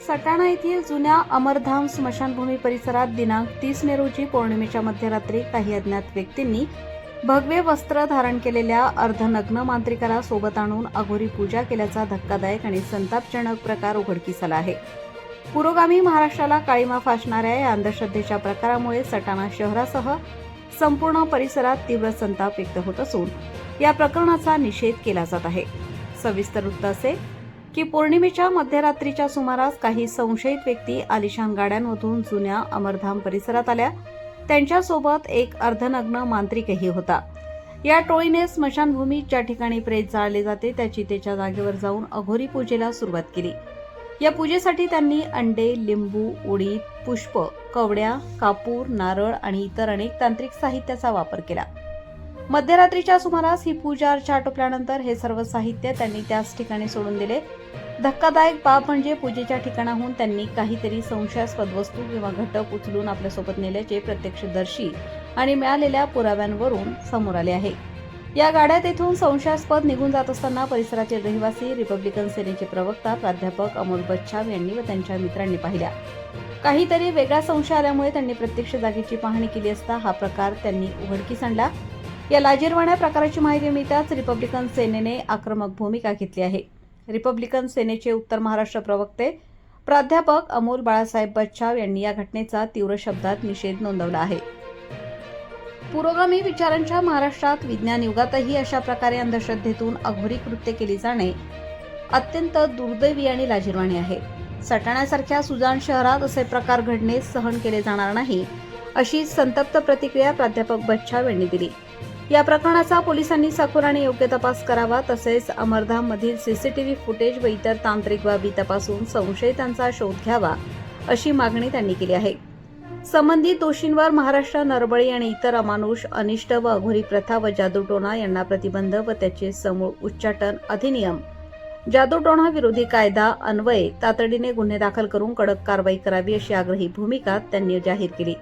सटाणा येथील जुन्या अमरधाम स्मशानभूमी परिसरात दिनांक 30 मे रोजी पौर्णिमेच्या मध्यरात्री काही अज्ञात व्यक्तींनी भगवे वस्त्र धारण केलेल्या अर्धनग्न मांत्रिकाला सोबत आणून अघोरी पूजा केल्याचा धक्कादायक आणि संतापजनक प्रकार उघडकीस आला आहे. पुरोगामी महाराष्ट्राला काळीमा फासणाऱ्या या अंधश्रद्धेच्या प्रकारामुळे सटाणा शहरासह संपूर्ण परिसरात तीव्र संताप व्यक्त होत असून या प्रकरणाचा निषेध केला जात आहे. सविस्तर वृत्त असे की पौर्णिमेच्या मध्यरात्रीच्या सुमारास काही संशयित व्यक्ती आलिशान गाड्यांमधून जुन्या अमरधाम परिसरात आल्या. त्यांच्यासोबत एक अर्धनग्न मांत्रिकही होता. या टोळीने स्मशानभूमीत ज्या ठिकाणी प्रेत जाळले जाते त्या चितेच्या जागेवर जाऊन अघोरी पूजेला सुरुवात केली. या पूजेसाठी त्यांनी अंडे, लिंबू, उडीद, पुष्प, कवड्या, कापूर, नारळ आणि इतर अनेक तांत्रिक साहित्याचा वापर केला. मध्यरात्रीच्या सुमारास ही पूजा अर्चा आटोपल्यानंतर हे सर्व साहित्य त्यांनी त्याच ठिकाणी सोडून दिले. धक्कादायक बाब म्हणजे पूजेच्या ठिकाणाहून त्यांनी काहीतरी संशयास्पद वस्तू किंवा घटक उचलून आपल्यासोबत नेल्याचे प्रत्यक्षदर्शी आणि मिळालेल्या पुराव्यांवरून समोर आले आहे. या गाड्या तेथून संशयास्पद निघून जात असताना परिसरातील रहिवासी, रिपब्लिकन सेनेचे प्रवक्ता प्राध्यापक अमोल बच्छाव यांनी व त्यांच्या मित्रांनी पाहिल्या. काहीतरी वेगळा संशय आल्यामुळे त्यांनी प्रत्यक्ष जागेची पाहणी केली असता हा प्रकार त्यांनी उघडकीस आणला. या लाजिरवाण्या प्रकाराची माहिती मिळताच रिपब्लिकन सेनेने आक्रमक भूमिका घेतली आहे. रिपब्लिकन सेनेचे उत्तर महाराष्ट्र प्रवक्ते प्राध्यापक अमोल बाळासाहेब बच्छाव यांनी या घटनेचा तीव्र शब्दात निषेध नोंदवला आहे. पुरोगामी विचारांच्या महाराष्ट्रात विज्ञान युगातही अशा प्रकारे अंधश्रद्धेतून अघोरी कृत्य केली जाणे अत्यंत दुर्दैवी आणि लाजिरवाणी आहे. सटाण्यासारख्या सुजाण शहरात असे प्रकार घडणे सहन केले जाणार नाही, अशी संतप्त प्रतिक्रिया प्राध्यापक बच्छाव यांनी दिली. या प्रकरणाचा पोलिसांनी सखोल आणि योग्य तपास करावा, तसेच अमरधाम मधील सीसीटीव्ही फुटेज व इतर तांत्रिक बाबी तपासून संशयितांचा शोध घ्यावा, अशी मागणी त्यांनी केली आहे. संबंधित दोषींवर महाराष्ट्र नरबळी आणि इतर अमानुष, अनिष्ट व अघोरी प्रथा व जादूटोणा यांना प्रतिबंध व त्याचे समूळ उच्चाटन अधिनियम, जादूटोणा विरोधी कायदा अन्वये तातडीने गुन्हे दाखल करून कडक कारवाई करावी, अशी आग्रही भूमिका त्यांनी जाहीर केली.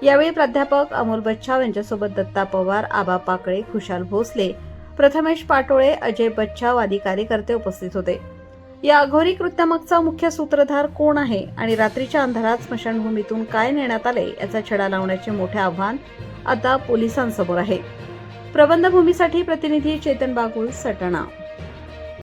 यावेळी प्राध्यापक अमोल बच्छाव यांच्यासोबत दत्ता पवार, आबा पाकळे, खुशाल भोसले, प्रथमेश पाटोळे, अजय बच्छाव आदी कार्यकर्ते उपस्थित होते. या अघोरी कृत्यामागचा मुख्य सूत्रधार कोण आहे आणि रात्रीच्या अंधारात स्मशानभूमीतून काय नेण्यात आले याचा छडा लावण्याचे मोठे आव्हान आता पोलिसांसमोर आहे. प्रबंधभूमीसाठी प्रतिनिधी चेतन बागुल, सटाणा.